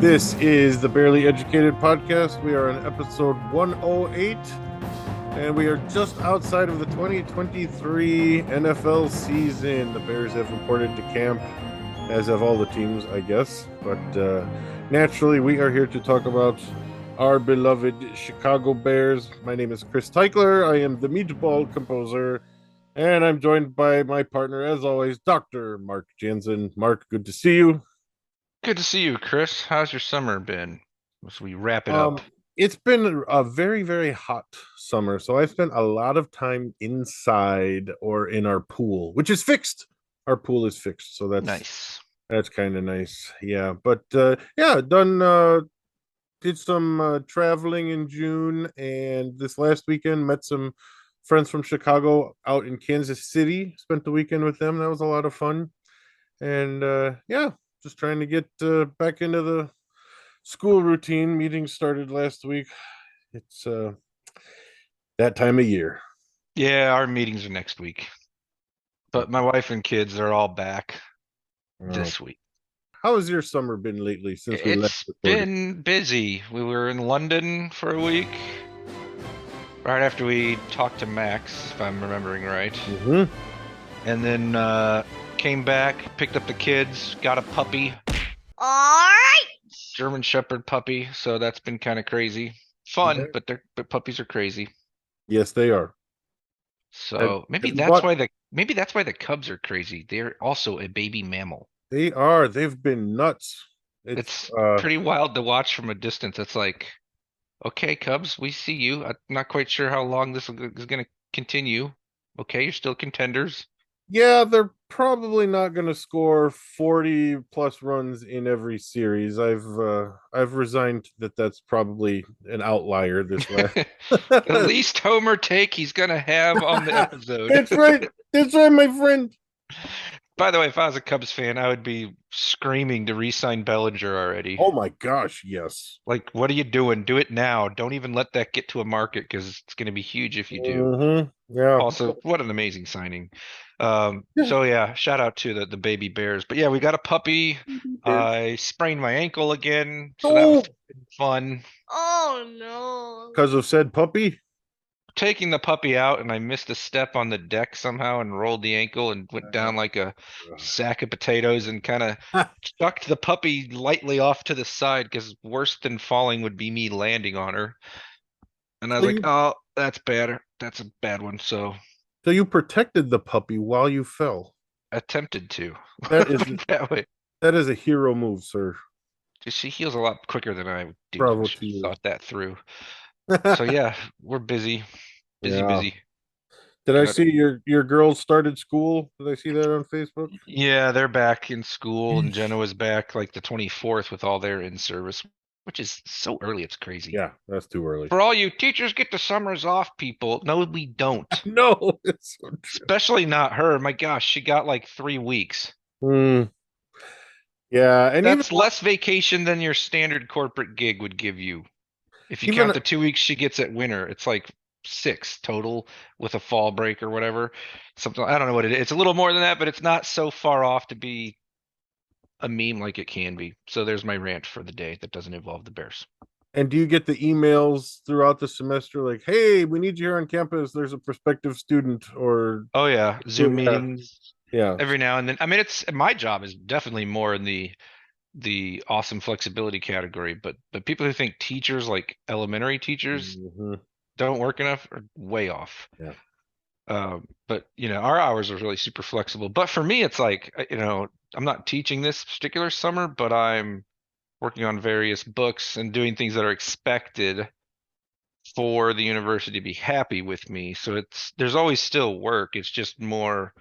This is the Barely Educated Podcast. We are on episode 108, and we are just outside of the 2023 NFL season. The Bears have reported to camp, as have all the teams, I guess. But naturally, we are here to talk about our beloved Chicago Bears. My name is Chris Teichler. I am the Meatball Composer, and I'm joined by my partner, as always, Dr. Mark Jansen. Mark, good to see you. Good to see you, Chris. How's your summer been? As we wrap it up. It's been a very, very hot summer, so I spent a lot of time inside or in our pool, which is fixed. Our pool is fixed, so Nice. that's kind of nice. Yeah, but yeah, did some traveling in June, and this last weekend met some friends from Chicago out in Kansas City. Spent the weekend with them. That was a lot of fun, and yeah, just trying to get back into the school routine. Meetings started last week. It's that time of year. Yeah, our meetings are next week. But my wife and kids are all back this week. How has your summer been lately since we last It's recorded? been busy. We were in London for a week. Right after we talked to Max, if I'm remembering right. Mm-hmm. And then came back, picked up the kids, got a puppy. All right. German Shepherd puppy. So that's been kind of crazy. Fun, but puppies are crazy. Yes, they are. So maybe that's why the Cubs are crazy. They're also a baby mammal. They are. They've been nuts. It's pretty wild to watch from a distance. It's like, okay, Cubs, we see you. I'm not quite sure how long this is going to continue. Okay, you're still contenders. Yeah, they're probably not going to score 40 plus runs in every series. I've resigned that that's probably an outlier this last. The least homer take he's going to have on the episode. That's right. That's right, my friend. By the way, if I was a Cubs fan, I would be screaming to re-sign Bellinger already. Oh my gosh, yes. Like, what are you doing? Do it now. Don't even let that get to a market because it's going to be huge if you do. Mm-hmm. Yeah. Also, what an amazing signing. So yeah, shout out to the baby bears. But yeah, we got a puppy. I sprained my ankle again, so that was fun. Oh no. Because of said puppy? Taking the puppy out, and I missed a step on the deck somehow and rolled the ankle and went down like a sack of potatoes and kind of chucked the puppy lightly off to the side because worse than falling would be me landing on her. And I was like, oh, that's bad. That's a bad one. So you protected the puppy while you fell. Attempted to. That is that way. That is a hero move, sir. She heals a lot quicker than I would do. Bravo to you. Thought that through. So yeah, we're busy. Busy. Did I see your girls started school? Did I see that on Facebook? Yeah, they're back in school, and Genoa's back like the 24th with all their in-service, which is so early, it's crazy. Yeah, that's too early. For all you teachers get the summers off, people. No, we don't. No, it's so true. Especially not her. My gosh, she got like 3 weeks. Yeah, and that's less vacation than your standard corporate gig would give you. If you count the 2 weeks she gets at winter, it's like 6 total with a fall break or whatever. Something, I don't know what it is. It's a little more than that, but it's not so far off to be a meme like it can be. So there's my rant for the day that doesn't involve the Bears. And do you get the emails throughout the semester like, hey, we need you here on campus, there's a prospective student? Or oh yeah, Zoom meetings. Yeah, every now and then. I mean, it's my job is definitely more in the awesome flexibility category, but people who think teachers, like elementary teachers, don't work enough are way off. Yeah. But our hours are really super flexible. But for me, it's like, I'm not teaching this particular summer, but I'm working on various books and doing things that are expected for the university to be happy with me. So there's always still work. It's just more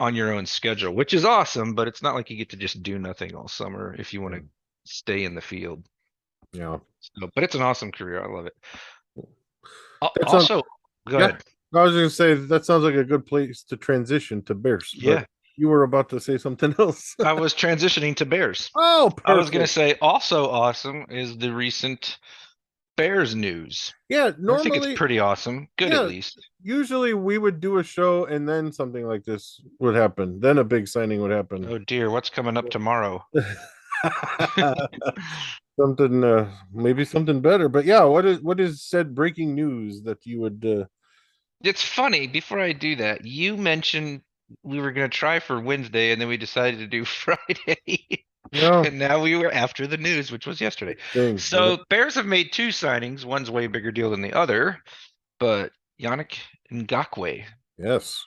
on your own schedule, which is awesome, but it's not like you get to just do nothing all summer if you want to stay in the field. Yeah. So, but it's an awesome career. I love it. Go ahead. I was going to say, that sounds like a good place to transition to Bears. Yeah. You were about to say something else. I was transitioning to Bears. Oh, perfect. I was going to say also awesome is the recent Bears news. Yeah, normally I think it's pretty awesome. Good, at least. Usually we would do a show and then something like this would happen. Then a big signing would happen. Oh dear, what's coming up tomorrow? something, maybe something better. But yeah, what is said breaking news that you would? It's funny, before I do that, you mentioned we were gonna try for Wednesday and then we decided to do Friday. No, And now we were after the news, which was yesterday. thing. Yeah. So Bears have made two signings. One's way bigger deal than the other, but Yannick Ngakoue, Yes.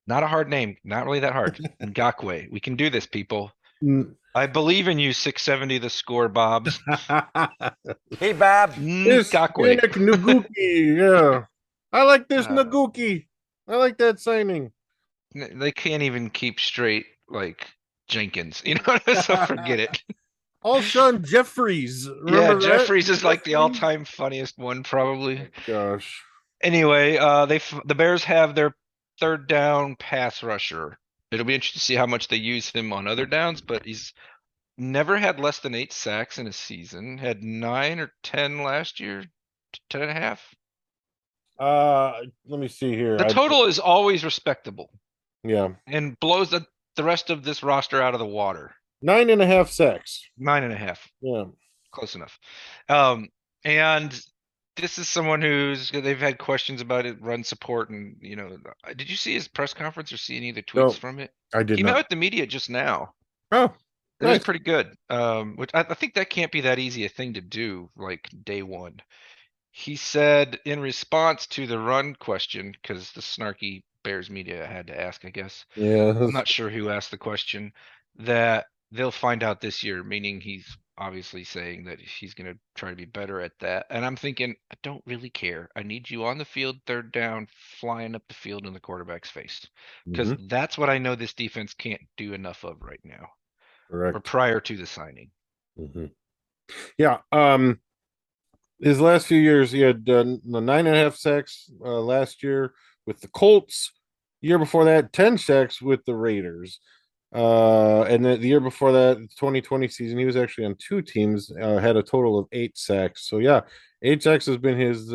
not a hard name, not really that hard. Ngakoue. We can do this, people. Mm. I believe in you, 670 the score, Bobs. Hey, Bob. This Ngakoue. Yannick Ngakoue, yeah. I like this Uh, Ngakoue. I like that signing. They can't even keep straight like Jenkins, you know? So forget it. Alshon Jeffries. Yeah, Remember that? Jeffries is like the Jeffries? all-time funniest one, probably. Gosh. Anyway, the Bears have their third down pass rusher. It'll be interesting to see how much they use him on other downs, but he's never had less than 8 sacks in a season. Had 9 or 10 last year, 10 and a half. Let me see here. The total is always respectable Yeah. and blows the rest of this roster out of the water. 9.5 sacks. 9.5. Yeah. Close enough. And this is someone they've had questions about it, run support, and did you see his press conference or see any of the tweets No, from it? I did He met not. with the media just now. Oh, It was nice. pretty good. Which I think that can't be that easy a thing to do, like day one. He said in response to the run question, because the snarky Bears media had to ask, I guess. Yeah. I'm not sure who asked the question, that they'll find out this year, meaning he's obviously saying that he's going to try to be better at that. And I'm thinking, I don't really care. I need you on the field, third down, flying up the field in the quarterback's face. Because Mhm. that's what I know this defense can't do enough of right now, or Correct. prior to the signing. Mhm. Yeah. His last few years, he had 9.5 sacks last year with the Colts. Year before that, 10 sacks with the Raiders. And then the year before that, 2020 season, he was actually on two teams, had a total of 8 sacks. So yeah, 8 sacks has been his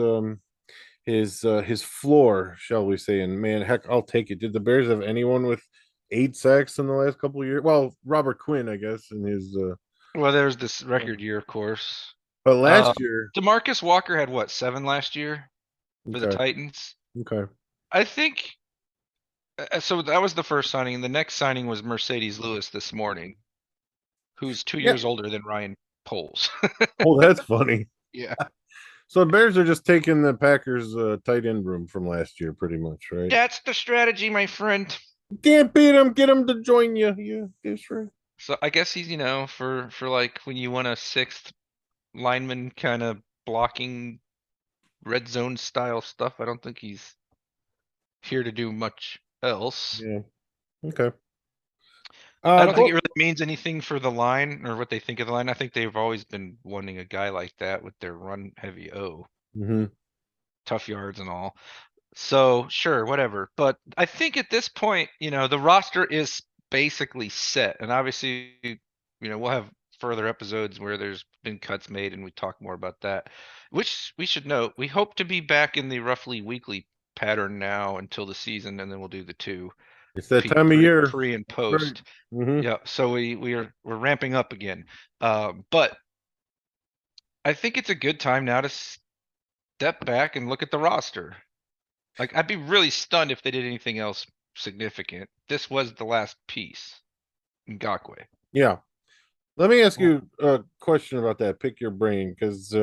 floor, shall we say? And man, heck, I'll take it. Did the Bears have anyone with 8 sacks in the last couple of years? Well, Robert Quinn, I guess, in his Well, there's this record year, of course. but last year. DeMarcus Walker had what, 7 last year for the Okay. Titans? Okay. I think so. That was the first signing, and the next signing was Mercedes Lewis this morning, who's 2 Yeah. years older than Ryan Poles. Oh, that's funny. Yeah. So the Bears are just taking the Packers tight end room from last year, pretty much, right? That's the strategy, my friend. Can't beat him. Get him to join you. Yeah, that's right. So I guess he's, for like when you want a 6th lineman kind of blocking red zone style stuff, I don't think he's here to do much else. Yeah. Okay. I don't think it really means anything for the line or what they think of the line. I think they've always been wanting a guy like that with their run heavy Mm-hmm. tough yards and all. So sure, whatever. But I think at this point, the roster is basically set. And obviously, we'll have further episodes where there's been cuts made and we talk more about that. Which we should note, we hope to be back in the roughly weekly pattern now until the season, and then we'll do the 2. It's that time of year. Pre and Right. post. Mm-hmm. Yeah, so we're ramping up again. But I think it's a good time now to step back and look at the roster. Like, I'd be really stunned if they did anything else significant. This was the last piece. Ngakoue. Yeah. Let me ask you a question about that. Pick your brain, because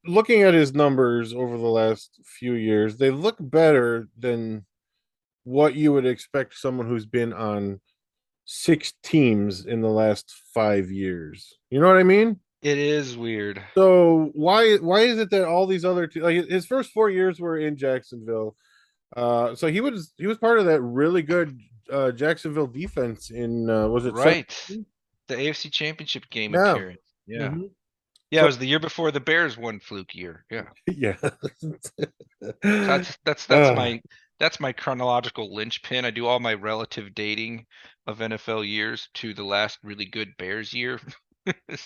looking at his numbers over the last few years, they look better than what you would expect someone who's been on 6 teams in the last 5 years. You know what I mean? It is weird. So why is it that all these other like his first 4 years were in Jacksonville? So he was part of that really good Jacksonville defense in was it Right. 17? The AFC Championship game Yeah. appearance. Yeah. Mhm. Yeah, So- it was the year before the Bears won fluke year. Yeah. Yeah. That's my chronological linchpin. I do all my relative dating of NFL years to the last really good Bears year.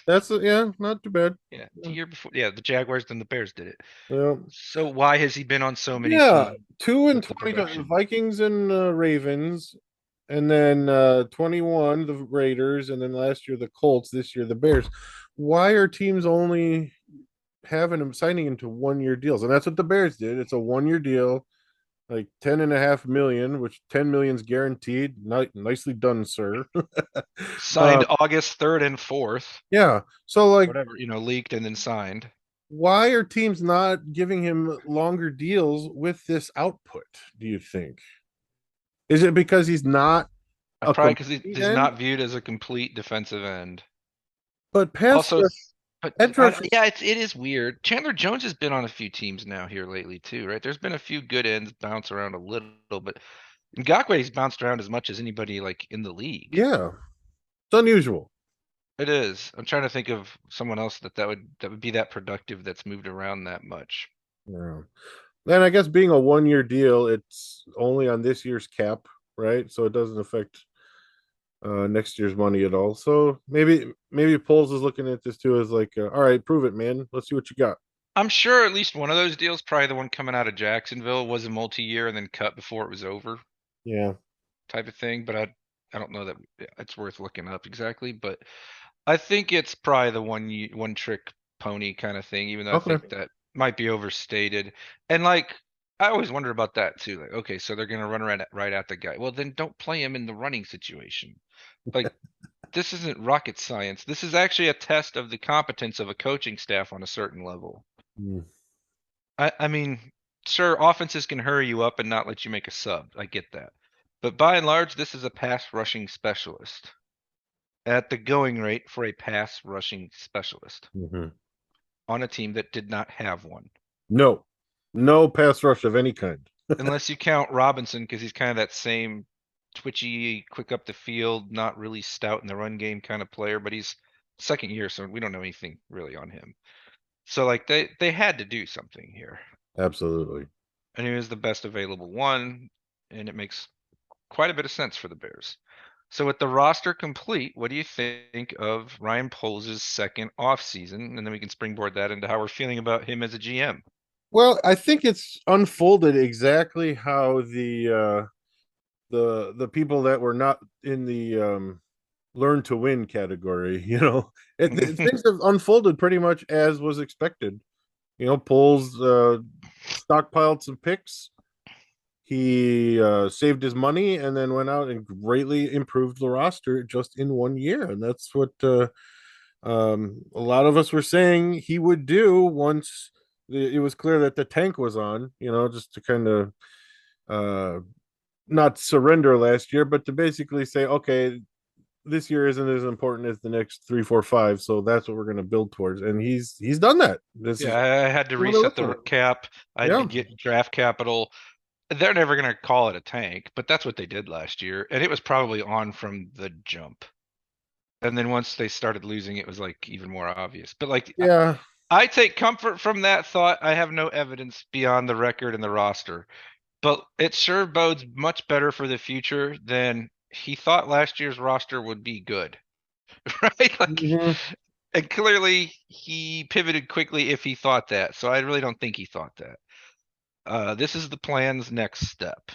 That's yeah, not too bad. Yeah, the year before. Yeah, the Jaguars then the Bears did it. Yeah. So why has he been on so many Yeah, teams? 2 and with the 20 production? Vikings and Ravens, and then 21 the Raiders, and then last year the Colts, this year the Bears. Why are teams only having him signing him to 1 year deals? And that's what the Bears did. It's a 1 year deal, like 10.5 million, which 10 million's guaranteed. Nicely done, sir. Signed August 3rd and 4th, Yeah. So like, whatever, leaked and then signed. why are teams not giving him longer deals with this output, do you think? Is it because he's not a Probably because complete he's end? not viewed as a complete defensive end. But pass Also, rush, but edge rush, yeah, it is weird. Chandler Jones has been on a few teams now here lately too, right? There's been a few good ends bounce around a little, but Ngakoue's bounced around as much as anybody like in the league. yeah, it's unusual. It is. I'm trying to think of someone else that would be that productive that's moved around that much. Yeah. And I guess being a 1 year deal, it's only on this year's cap, right? So it doesn't affect next year's money at all. So maybe Poles is looking at this too as like, all right, prove it, man. Let's see what you got. I'm sure at least one of those deals, probably the one coming out of Jacksonville, was a multi-year and then cut before it was over Yeah. type of thing. But I don't know that it's worth looking up exactly. But I think it's probably the one trick pony kind of thing, even though I Okay. think that might be overstated. And like I always wonder about that too. Like, okay, so they're gonna run right at the guy. Well, then don't play him in the running situation. Like this isn't rocket science. This is actually a test of the competence of a coaching staff on a certain level. Mm. I mean, sure, offenses can hurry you up and not let you make a sub. I get that. But by and large, this is a pass rushing specialist at the going rate for a pass rushing specialist Mhm. on a team that did not have one. No pass rush of any kind. Unless you count Robinson, because he's kind of that same twitchy, quick up the field, not really stout in the run game kind of player, but he's second year, so we don't know anything really on him. So like they had to do something here. Absolutely. And he was the best available one, and it makes quite a bit of sense for the Bears. So with the roster complete, what do you think of Ryan Poles' second offseason? And then we can springboard that into how we're feeling about him as a GM. Well, I think it's unfolded exactly how the people that were not in the learn to win category, things have unfolded pretty much as was expected. Poles stockpiled some picks. He saved his money and then went out and greatly improved the roster just in 1 year. And that's what a lot of us were saying he would do once it was clear that the tank was on, just to kind of uh, not surrender last year, but to basically say, okay, this year isn't as important as the next 3, 4, 5. So that's what we're going to build towards. And he's done that. This is Yeah, I had to reset the cap. I had to Yeah. get draft capital. They're never going to call it a tank, but that's what they did last year. And it was probably on from the jump. And then once they started losing, it was like even more obvious. But like, Yeah. I take comfort from that thought. I have no evidence beyond the record and the roster, but it sure bodes much better for the future than he thought last year's roster would be good, right? Like, Mhm. and clearly he pivoted quickly if he thought that. So I really don't think he thought that. This is the plan's next step.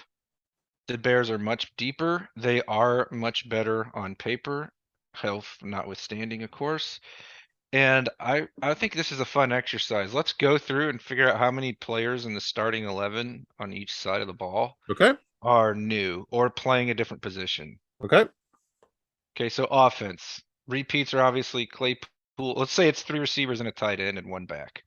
The Bears are much deeper. They are much better on paper, health notwithstanding, of course. And I think this is a fun exercise. Let's go through and figure out how many players in the starting 11 on each side of the ball Okay. are new or playing a different position. Okay. Okay, so offense. Repeats are obviously Claypool. Let's say it's 3 receivers and a tight end and 1 back.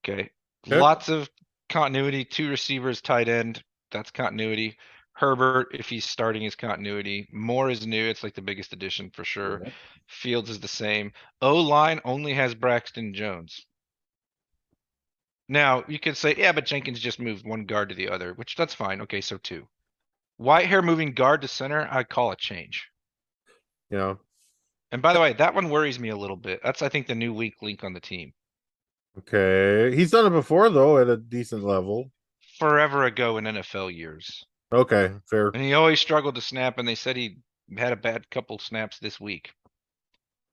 Okay. Okay. Lots of continuity, 2 receivers, tight end. That's continuity. Herbert, if he's starting, his continuity. Moore is new. It's like the biggest addition for sure. Yeah. Fields is the same. O-line only has Braxton Jones. Now, you could say, yeah, but Jenkins just moved 1 guard to the other, which that's fine. Okay, so 2. Whitehair moving guard to center, I call it change. Yeah. And by the way, that one worries me a little bit. That's, I think, the new weak link on the team. Okay. He's done it before though at a decent level. Forever ago in NFL years. Okay, fair. And he always struggled to snap, and they said he had a bad couple snaps this week.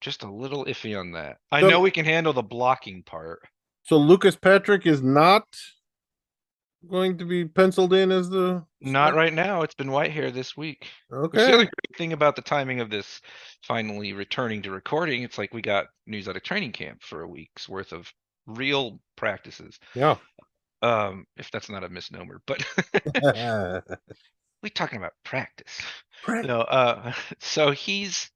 Just a little iffy on that. I So- know we can handle the blocking part. So Lucas Patrick is not going to be penciled in as the Not right now. It's been Whitehair this week. Which the Okay. other great thing about the timing of this finally returning to recording, it's like we got news out of training camp for a week's worth of real practices. Yeah. If that's not a misnomer, but we talking about practice. Correct. No, so he's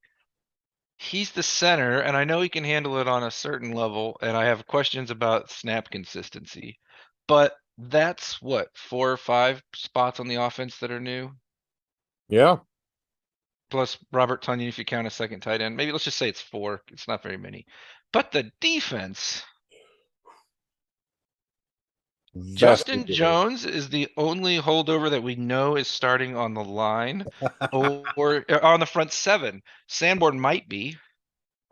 the center, and I know he can handle it on a certain level, and I have questions about snap consistency. But that's what, 4 or 5 spots on the offense that are new, Yeah. plus Robert Tonyan if you count a second tight end. Maybe let's just say it's 4. It's not very many. But the defense, Vastly Justin different. Jones is the only holdover that we know is starting on the line or on the front 7. Sanborn might be.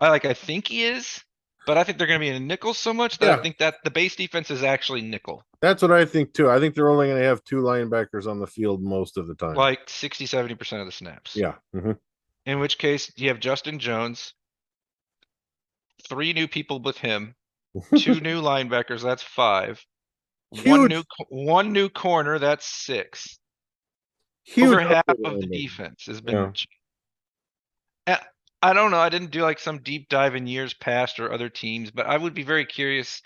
I think he is, but I think they're going to be in a nickel so much that I Yeah. think that the base defense is actually nickel, That's what I think too. I think they're only going to have 2 linebackers on the field most of the time. like 60-70% of the snaps. Yeah. Mhm. In which case, you have Justin Jones, 3 new people with him, 2 new linebackers. That's 5. Huge. One new corner. That's 6. Huge Over half upgrade of the on them. defense has Yeah. been. I don't know. I didn't do like some deep dive in years past or other teams, but I would be very curious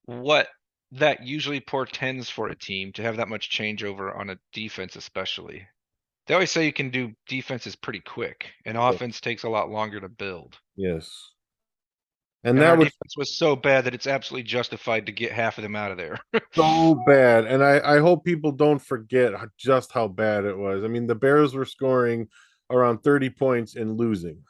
what that usually portends for a team to have that much changeover on a defense, especially. They always say you can do defenses pretty quick, and offense takes a lot longer to build. Yes. And And our that was defense was so bad that it's absolutely justified to get half of them out of there. so bad. And I hope people don't forget just how bad it was. I mean, the Bears were scoring around 30 points and losing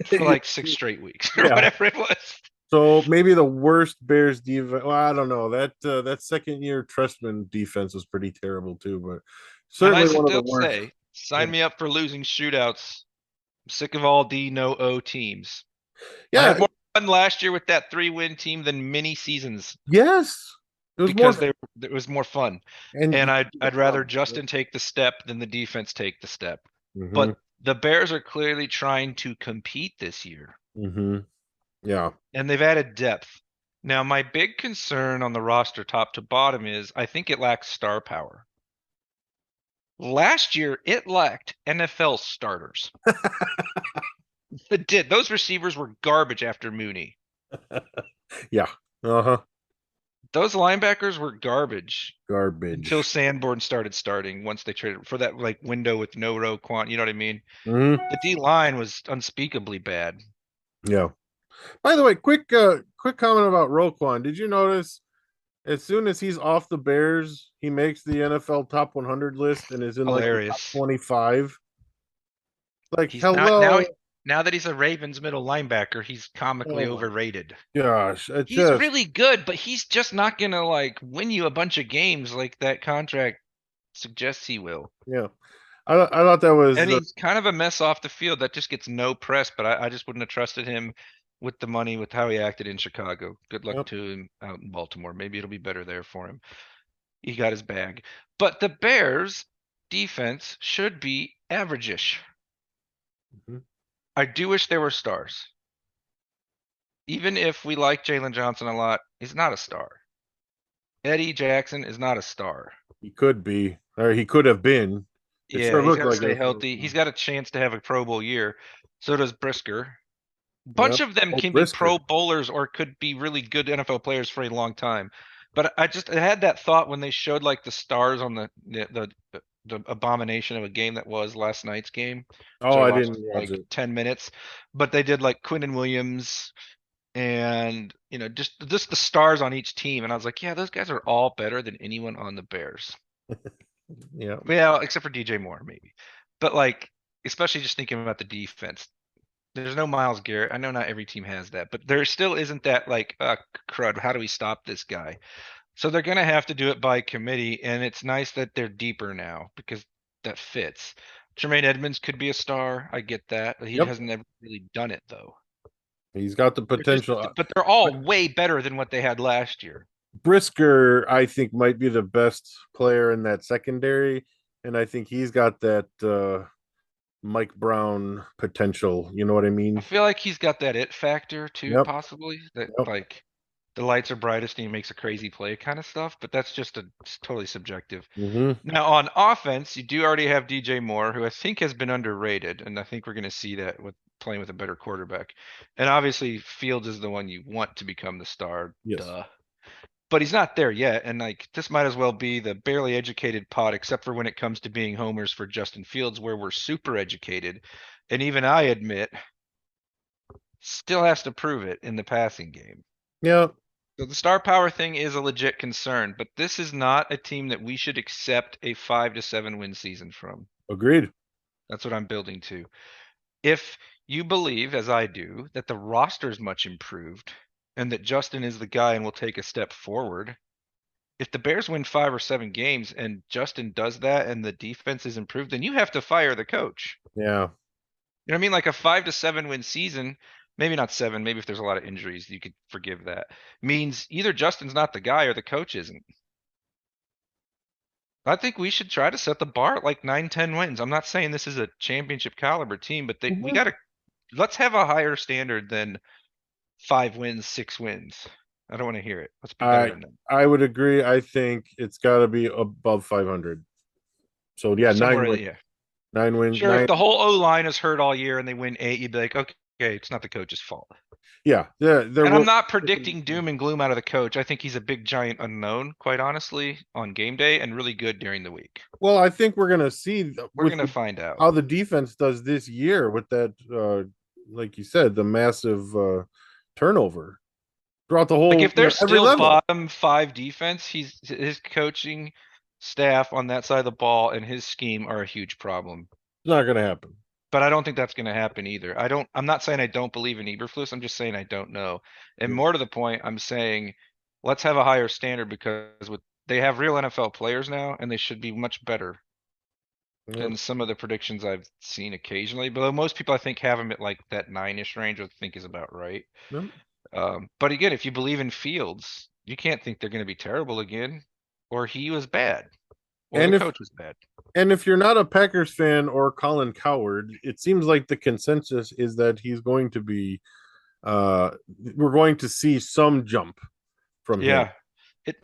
For like 6 straight weeks or Yeah. whatever it was. So maybe the worst Bears defense. Well, I don't know. That second year Trestman defense was pretty terrible too, but And I certainly one of the still worst. say, sign Yeah. me up for losing shootouts. I'm sick of all D, no O teams. I Yeah. had more fun last year with that 3-win team than many seasons Yes. It was because more it was more fun. and And I'd rather Justin take the step than the defense take the step. Mm-hmm. But the Bears are clearly trying to compete this year, Mm-hmm. Yeah. and they've added depth. Now, my big concern on the roster, top to bottom, is I think it lacks star power. Last year, it lacked NFL starters. It did. Those receivers were garbage after Mooney. Yeah. Uh-huh. Those linebackers were garbage Garbage. until Sanborn started starting once they traded for that like window with no Roquan. You know what I mean? Mhm. The D line was unspeakably bad. Yeah. By the way, quick comment about Roquan. Did you notice as soon as he's off the Bears, he makes the NFL top 100 list and is in like the top Hilarious. 25? Like, He's hello. not now that he's a Ravens middle linebacker, he's comically Oh my overrated. Gosh, He's really good, but he's just not gonna like win you a bunch of games like that contract suggests he will. yeah. I thought that was And he's kind of a mess off the field that just gets no press, but I just wouldn't have trusted him with the money, with how he acted in Chicago. Good luck Yep. to him out in Baltimore. Maybe it'll be better there for him. He got his bag. But the Bears defense should be average-ish. Mhm. I do wish there were stars. Even if we like Jalen Johnson a lot, he's not a star. Eddie Jackson is not a star. He could be, or he could have been. It Yeah, sure he's looked got to like stay it. healthy. He's got a chance to have a Pro Bowl year. So does Brisker. Bunch Yep. of them Oh, can Brisker. be Pro Bowlers or could be really good NFL players for a long time. But I had that thought when they showed like the stars on the abomination of a game that was last night's game. Oh, So I watched, didn't watch like it. 10 minutes, but they did like Quinnen Williams and just the stars on each team, and I was like, yeah, those guys are all better than anyone on the Bears. Yeah. Yeah, except for DJ Moore maybe. But like, especially just thinking about the defense. There's no Myles Garrett. I know not every team has that, but there still isn't that like crud. How do we stop this guy? So they're gonna have to do it by committee, and it's nice that they're deeper now because that fits. Jermaine Edmonds could be a star. I get that. He Yep. hasn't ever really done it though. He's got the potential. But they're all way better than what they had last year. Brisker, I think, might be the best player in that secondary, and I think he's got that Mike Brown potential. You know what I mean? I feel like he's got that it factor too, Yep. possibly. That Yep. like the lights are brightest and he makes a crazy play kind of stuff, but that's just it's totally subjective. Mm-hmm. Now on offense, you do already have DJ Moore, who I think has been underrated, and I think we're going to see that with playing with a better quarterback. And obviously Fields is the one you want to become the star. Yes. Duh. But he's not there yet, and like this might as well be the barely educated pod, except for when it comes to being homers for Justin Fields, where we're super educated. And even I admit, still has to prove it in the passing game. Yeah. So the star power thing is a legit concern, but this is not a team that we should accept a 5 to 7 win season from. Agreed. That's what I'm building to. If you believe, as I do, that the roster is much improved and that Justin is the guy and will take a step forward, if the Bears win 5 or 7 games and Justin does that and the defense is improved, then you have to fire the coach. Yeah. You know what I mean? Like a 5 to 7 win season, maybe not 7, maybe if there's a lot of injuries, you could forgive that. Means either Justin's not the guy or the coach isn't. I think we should try to set the bar at like 9, 10 wins. I'm not saying this is a championship caliber team, but we Mhm. gotta let's have a higher standard than 5 wins, 6 wins. I don't want to hear it. Let's be better than that. I would agree. I think it's got to be above 500. So yeah, Somewhere, 9 wins. yeah. 9 wins. Sure, 9. if the whole O line is hurt all year and they win 8, you'd be like, okay, it's not the coach's fault. Yeah. Yeah. There And will, I'm not predicting doom and gloom out of the coach. I think he's a big giant unknown, quite honestly, on game day and really good during the week. well, I think we're gonna see We're with gonna find out. how the defense does this year with that, like you said, the massive turnover throughout the whole, Like if there's every still level. bottom 5 defense, his coaching staff on that side of the ball and his scheme are a huge problem. It's not gonna happen. But I don't think that's going to happen either. I'm not saying I don't believe in Eberflus. I'm just saying I don't know. And Yeah. more to the point, I'm saying let's have a higher standard because they have real NFL players now and they should be much better than some of the predictions I've seen occasionally. But most people I think have them at like that 9-ish range, which I think is about right. Yep. But again, if you believe in Fields, you can't think they're going to be terrible again, or he was bad, or And the if- coach was bad. And if you're not a Packers fan or Colin Coward, it seems like the consensus is that he's going to be we're going to see some jump from him. Yeah.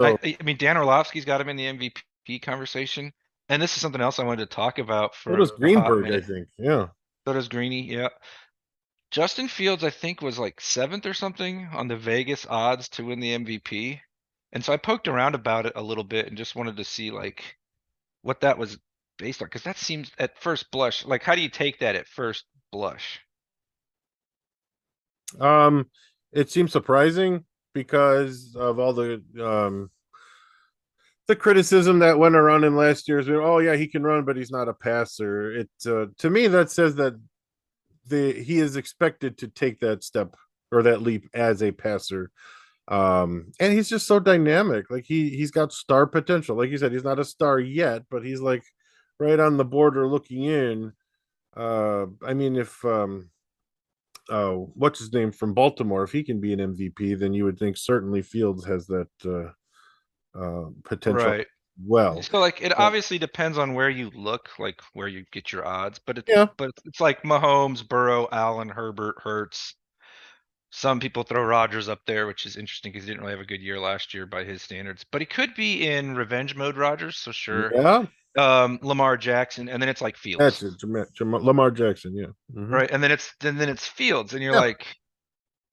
So- I mean, Dan Orlovsky's got him in the MVP conversation. And this is something else I wanted to talk about for So does a hot Greenberg, I minute. think. Yeah. So does Greeny, yeah. Justin Fields, I think, was like 7th or something on the Vegas odds to win the MVP. And so I poked around about it a little bit and just wanted to see like what that was based on. Because that seems at first blush, like how do you take that at first blush? It seems surprising because of all the criticism that went around in last year's. Oh yeah, he can run, but he's not a passer. It to me that says that he is expected to take that step or that leap as a passer. And he's just so dynamic. Like he's got star potential. Like you said, he's not a star yet, but he's like right on the border looking in. I mean, if what's his name from Baltimore, if he can be an MVP, then you would think certainly Fields has that potential. Right. Well, So like it obviously depends on where you look, like where you get your odds, but Yeah. it's like Mahomes, Burrow, Allen, Herbert, Hurts. Some people throw Rodgers up there, which is interesting because he didn't really have a good year last year by his standards. But he could be in revenge mode Rodgers, so sure. yeah, Lamar Jackson, and then it's like Fields. that's it. Lamar Jackson, yeah. Mhm. Right. And then it's Fields, and you're Yeah. like,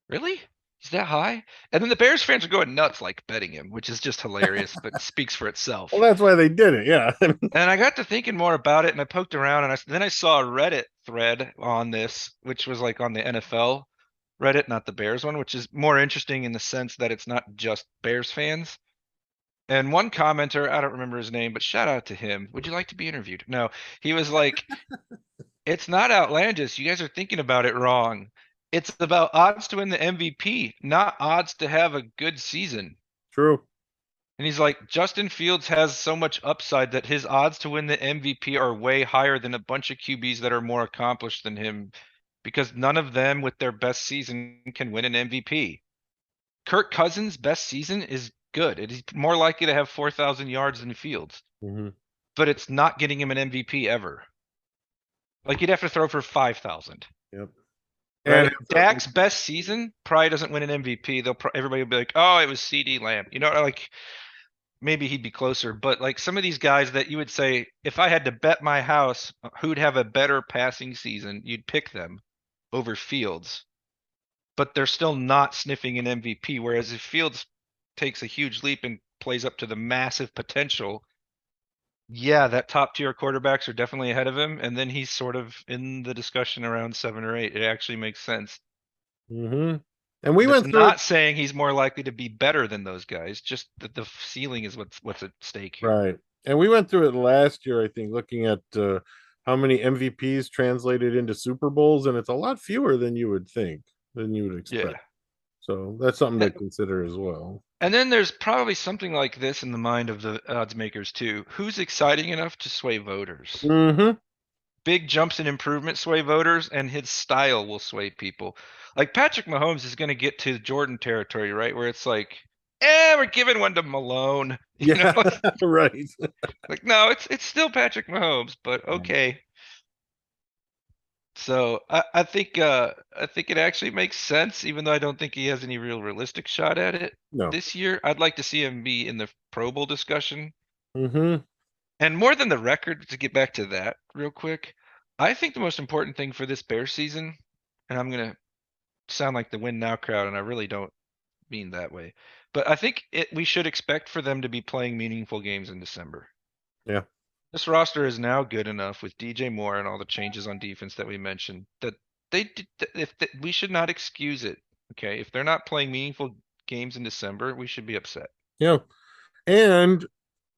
really? He's that high? And then the Bears fans are going nuts like betting him, which is just hilarious, but speaks for itself. Well, that's why they did it. Yeah. And I got to thinking more about it, and I poked around, and then I saw a Reddit thread on this, which was like on the NFL Reddit, not the Bears one, which is more interesting in the sense that it's not just Bears fans. And one commenter, I don't remember his name, but shout out to him. Would you like to be interviewed? No, he was like, it's not outlandish. You guys are thinking about it wrong. It's about odds to win the MVP, not odds to have a good season. True. And he's like, Justin Fields has so much upside that his odds to win the MVP are way higher than a bunch of QBs that are more accomplished than him because none of them with their best season can win an MVP. Kirk Cousins' best season is good. It is more likely to have 4,000 yards than Fields, but it's not getting him an MVP ever. Like he'd have to throw for 5,000. Yep. And Right? Dak's best season probably doesn't win an MVP. Everybody will be like, "Oh, it was CD Lamb." You know, like maybe he'd be closer, but like some of these guys that you would say, if I had to bet my house who'd have a better passing season, you'd pick them over Fields. But they're still not sniffing an MVP. Whereas if Fields takes a huge leap and plays up to the massive potential, yeah, that top tier quarterbacks are definitely ahead of him. And then he's sort of in the discussion around 7 or 8. It actually makes sense. Mm-hmm. And we That's went through not saying he's more likely to be better than those guys. Just that the ceiling is what's at stake here. right. And we went through it last year, I think, looking at how many MVPs translated into Super Bowls, and it's a lot fewer than you would think, than you would expect. Yeah. So that's something to consider as well. And then there's probably something like this in the mind of the odds makers too. Who's exciting enough to sway voters? Mm-hmm. Big jumps in improvement sway voters, and his style will sway people. Like Patrick Mahomes is going to get to Jordan territory, right? Where it's like, we're giving one to Malone. You know, Yeah, right. like no, it's still Patrick Mahomes, but okay. So I think it actually makes sense, even though I don't think he has any real realistic shot at it No. this year. I'd like to see him be in the Pro Bowl discussion. Mm-hmm. And more than the record, to get back to that real quick, I think the most important thing for this Bear season, and I'm gonna sound like the win now crowd, and I really don't mean that way, but I think we should expect for them to be playing meaningful games in December. Yeah. This roster is now good enough with DJ Moore and all the changes on defense that we mentioned that we should not excuse it. Okay, if they're not playing meaningful games in December, we should be upset. Yeah. And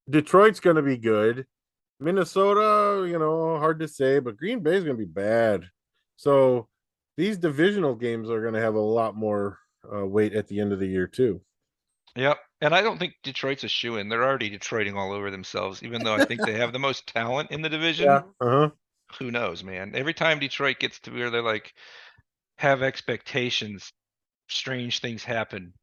Detroit's going to be good. Minnesota, hard to say, but Green Bay is going to be bad. So these divisional games are going to have a lot more weight at the end of the year too. Yep. And I don't think Detroit's a shoo-in. They're already Detroiting all over themselves, even though I think they have the most talent in the division. Yeah. Uh-huh. Who knows, man? Every time Detroit gets to where they're like have expectations, strange things happen.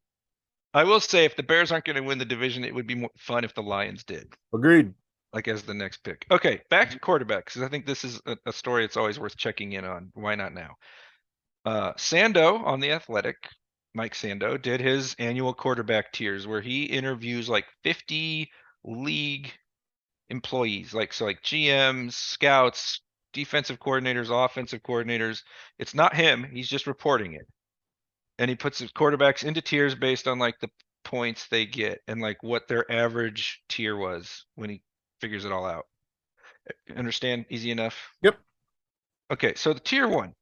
I will say if the Bears aren't going to win the division, it would be more fun if the Lions did. Agreed. Like as the next pick. Okay, back to quarterbacks, because I think this is a story that's always worth checking in on. Why not now? Sando on The Athletic, Mike Sando, did his annual quarterback tiers where he interviews like 50 league employees, like GMs, scouts, defensive coordinators, offensive coordinators. It's not him, he's just reporting it. And he puts his quarterbacks into tiers based on like the points they get and like what their average tier was when he figures it all out. Understand? Easy enough? Yep. Okay, so the tier 1.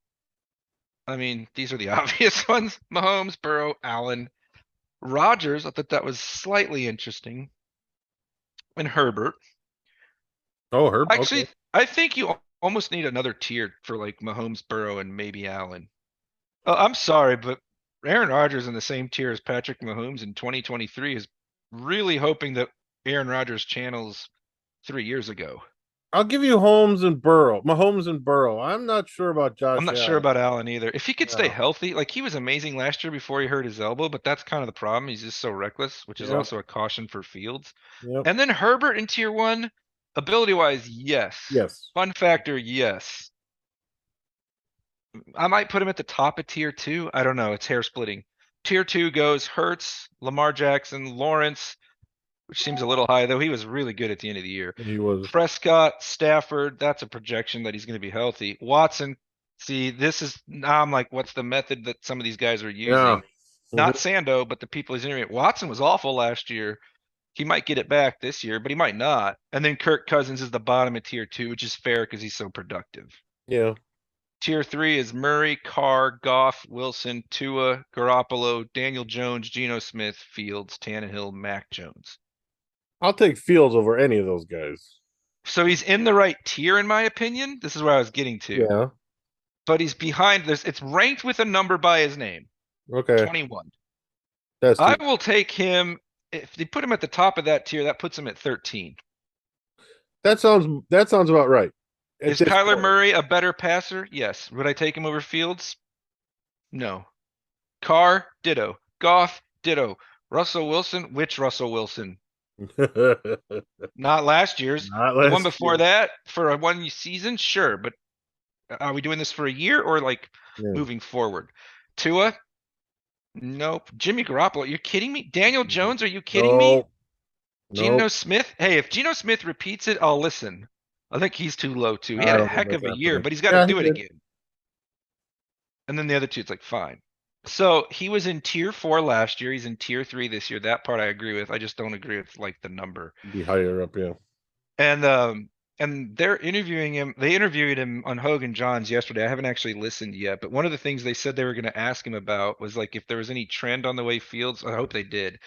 I mean, these are the obvious ones. Mahomes, Burrow, Allen. Rodgers, I thought that was slightly interesting. And Herbert. Oh, Herb. Actually, Okay. I think you almost need another tier for like Mahomes, Burrow, and maybe Allen. Oh, I'm sorry, but Aaron Rodgers in the same tier as Patrick Mahomes in 2023 is really hoping that Aaron Rodgers channels 3 years ago. I'll give you Mahomes and Burrow. I'm not sure about Josh. I'm not sure about Allen either. If he could stay Yeah. healthy, like he was amazing last year before he hurt his elbow, but that's kind of the problem. He's just so reckless, which is Yep. also a caution for Fields. Yep. And then Herbert in tier 1, ability wise, yes. Yes. Fun factor, yes. I might put him at the top of tier 2. I don't know. It's hair splitting. Tier 2 goes Hurts, Lamar Jackson, Lawrence, which seems a little high, though he was really good at the end of the year. He was. Prescott, Stafford, that's a projection that he's going to be healthy. Watson, see, this is now I'm like, what's the method that some of these guys are using? Yeah. Not Sando, but the people he's interviewing. Watson was awful last year. He might get it back this year, but he might not. And then Kirk Cousins is the bottom of tier 2, which is fair because he's so productive. Yeah. Tier 3 is Murray, Carr, Goff, Wilson, Tua, Garoppolo, Daniel Jones, Geno Smith, Fields, Tannehill, Mac Jones. I'll take Fields over any of those guys. So he's in the right tier, in my opinion. This is where I was getting to. Yeah. But he's behind this. It's ranked with a number by his name. Okay. 21. I will take him. If they put him at the top of that tier, that puts him at 13. That sounds about right. Is Kyler Murray a better passer? Yes. Would I take him over Fields? No. Carr, ditto. Goff, ditto. Russell Wilson, which Russell Wilson? Not last year's. Not The last one before year. that for a 1 season, sure, but are we doing this for a year or like Yeah. moving forward? Tua? Nope. Jimmy Garoppolo, you're kidding me? Daniel Jones, are you kidding me? Geno Nope. Smith? Hey, if Geno Smith repeats it, I'll listen. I think he's too low too. He I had a don't think heck that's of a year, happening. but he's got to Yeah, he do it did. again. And then the other two, it's like fine. So he was in tier 4 last year. He's in tier 3 this year. That part I agree with. I just don't agree with like the number. Be higher up, yeah. And they're interviewing him. They interviewed him on Hogan Johns yesterday. I haven't actually listened yet, but one of the things they said they were going to ask him about was like if there was any trend on the way Fields. I hope they did.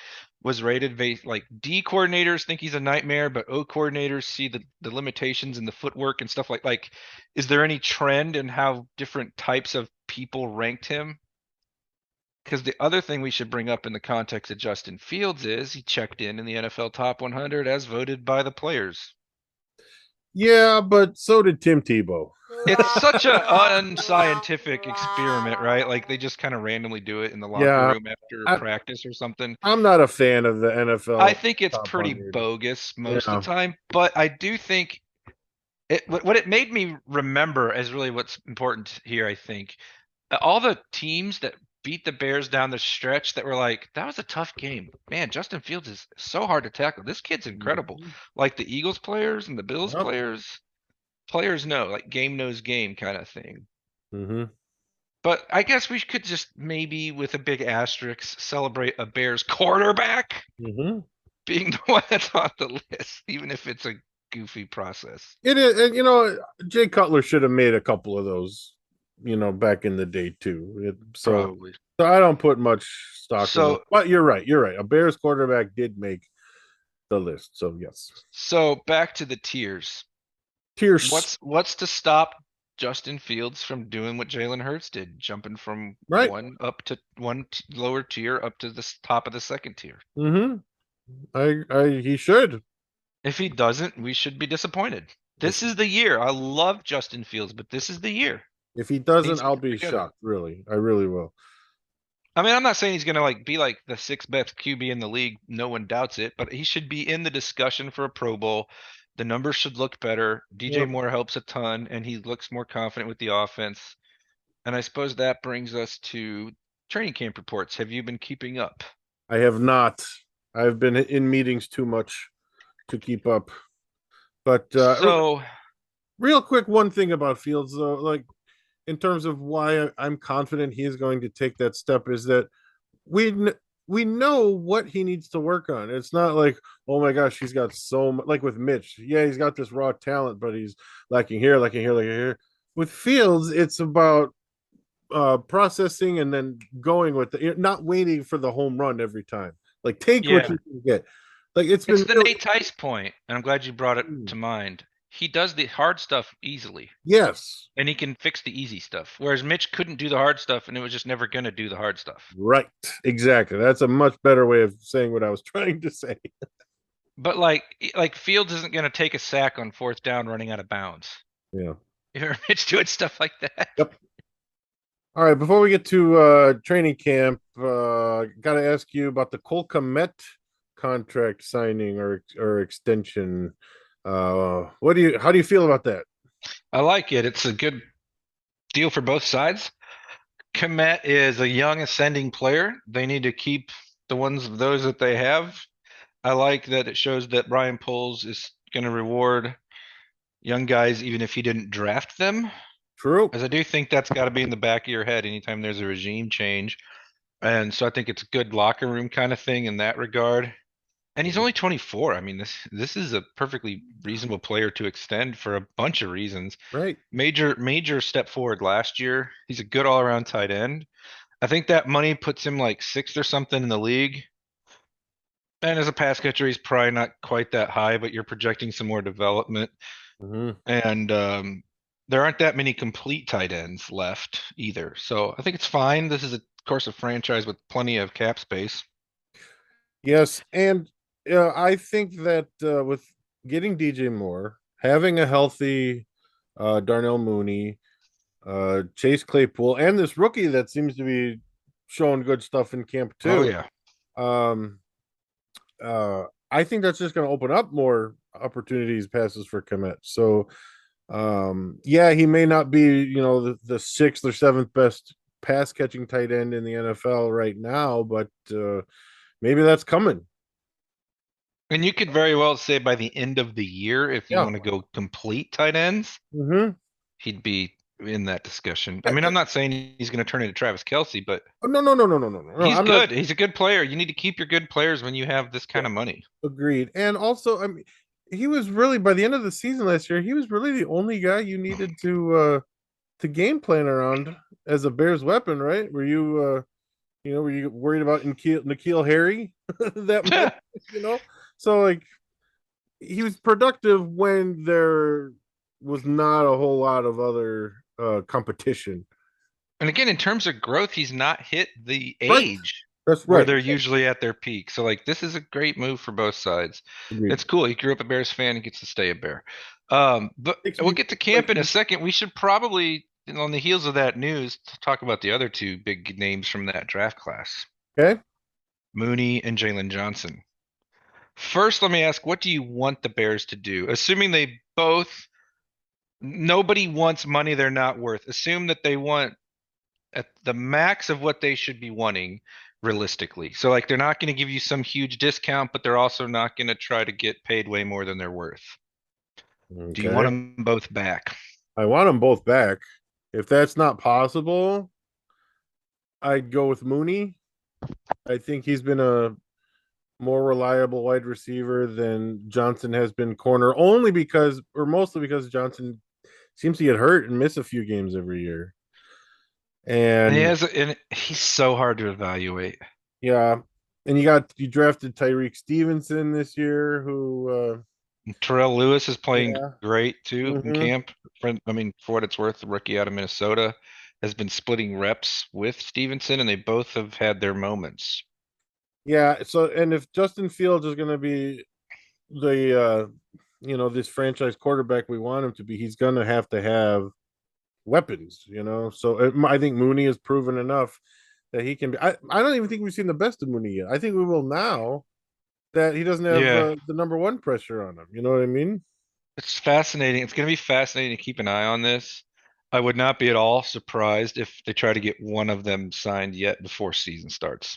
Was rated like D coordinators think he's a nightmare, but O coordinators see the limitations in the footwork and stuff like. Is there any trend in how different types of people ranked him? Because the other thing we should bring up in the context of Justin Fields is he checked in the NFL Top 100 as voted by the players. Yeah, but so did Tim Tebow. It's such an unscientific experiment, right? Like they just kind of randomly do it in the locker Yeah, room after I, practice or something. I'm not a fan of the NFL. I think it's Top pretty 100. bogus most Yeah. of the time, but I do think what it made me remember is really what's important here, I think. All the teams that beat the Bears down the stretch that were like, that was a tough game. Man, Justin Fields is so hard to tackle. This kid's incredible. Like the Eagles players and the Bills Yep. players know, like game knows game kind of thing. Mm-hmm. But I guess we could just maybe with a big asterisk celebrate a Bears quarterback Mm-hmm. being the one that's on the list, even if it's a goofy process. It is, and Jay Cutler should have made a couple of those, back in the day too. Probably. So I don't put much stock in it. So But you're right. A Bears quarterback did make the list. So yes. so back to the tiers. Tiers. What's to stop Justin Fields from doing what Jalen Hurts did, jumping from Right. one up to lower tier up to the top of the second tier? Mm-hmm. He should. If he doesn't, we should be disappointed. This is the year. I love Justin Fields, but this is the year. If he doesn't, Needs to I'll get be together. shocked. Really, I really will. I mean, I'm not saying he's gonna like be like the 6th best QB in the league. No one doubts it, but he should be in the discussion for a Pro Bowl. The numbers should look better. DJ Yep. Moore helps a ton, and he looks more confident with the offense. And I suppose that brings us to training camp reports. Have you been keeping up? I have not. I've been in meetings too much to keep up. But So real quick, one thing about Fields, though, like in terms of why I'm confident he is going to take that step, is that we know what he needs to work on. It's not like, oh my gosh, he's got so much. Like with Mitch, yeah, he's got this raw talent, but he's lacking here, lacking here, lacking here. With Fields, it's about processing and then going with not waiting for the home run every time. Like take what you can get. Like it's the been Nate Tice point, and I'm glad you brought it to mind. He does the hard stuff easily. Yes. And he can fix the easy stuff. Whereas Mitch couldn't do the hard stuff, and it was just never gonna do the hard stuff. Right. Exactly. That's a much better way of saying what I was trying to say. But like Fields isn't gonna take a sack on 4th down running out of bounds. Yeah. You heard Mitch doing stuff like that. Yep. All right, before we get to training camp, got to ask you about the Cole Kmet contract signing or extension. How do you feel about that? I like it. It's a good deal for both sides. Kmet is a young ascending player. They need to keep those that they have. I like that it shows that Brian Poles is going to reward young guys even if he didn't draft them. True. As I do think that's got to be in the back of your head anytime there's a regime change. And so I think it's a good locker room kind of thing in that regard. And he's only 24. I mean, this is a perfectly reasonable player to extend for a bunch of reasons. Right. Major step forward last year. He's a good all-around tight end. I think that money puts him like 6th or something in the league. And as a pass catcher, he's probably not quite that high, but you're projecting some more development. Mm-hmm. And there aren't that many complete tight ends left either. So I think it's fine. This is, of course, a franchise with plenty of cap space. Yes, and I think that with getting DJ Moore, having a healthy Darnell Mooney, Chase Claypool, and this rookie that seems to be showing good stuff in camp too. Oh yeah. I think that's just going to open up more opportunities, passes for Kmet. So Yeah, he may not be, the sixth or seventh best pass catching tight end in the NFL right now, but maybe that's coming. And you could very well say by the end of the year, if you Yeah. want to go complete tight ends, Mm-hmm. he'd be in that discussion. I mean, I'm not saying he's going to turn into Travis Kelsey, but No, no, no, no, no, no, no. he's I'm not. good. He's a good player. You need to keep your good players when you have this kind of money. Agreed. And also, I mean, he was really by the end of the season last year, he was really the only guy you needed to game plan around as a Bears weapon, right? Were you worried about N'Keal Harry that much? You know, so like he was productive when there was not a whole lot of other competition. And again, in terms of growth, he's not hit the Right. age That's where right. they're usually at their peak. So like this is a great move for both sides. Agreed. It's cool. He grew up a Bears fan and gets to stay a Bear. But Makes we'll me get to camp in a second. We should probably, on the heels of that news, talk about the other two big names from that draft class, okay. Mooney and Jalen Johnson. First, let me ask, what do you want the Bears to do? Assuming they both, nobody wants money they're not worth. Assume that they want at the max of what they should be wanting realistically. So like they're not going to give you some huge discount, but they're also not going to try to get paid way more than they're worth. Do you want Okay. them both back? I want them both back. If that's not possible, I'd go with Mooney. I think he's been a more reliable wide receiver than Johnson has been corner, only because, or mostly because Johnson seems to get hurt and miss a few games every year. And And and he's so hard to evaluate. yeah, and you drafted Tyreek Stevenson this year, who Terrell Lewis is playing yeah, great too in mm-hmm. camp. I mean, for what it's worth, the rookie out of Minnesota has been splitting reps with Stevenson, and they both have had their moments. Yeah. So, and if Justin Fields is going to be the this franchise quarterback we want him to be, he's going to have weapons. So I think Mooney has proven enough that he can be. I don't even think we've seen the best of Mooney yet. I think we will now that he doesn't have Yeah, the number one pressure on him. You know what I mean? it's fascinating. It's going to be fascinating to keep an eye on this. I would not be at all surprised if they try to get one of them signed yet before season starts.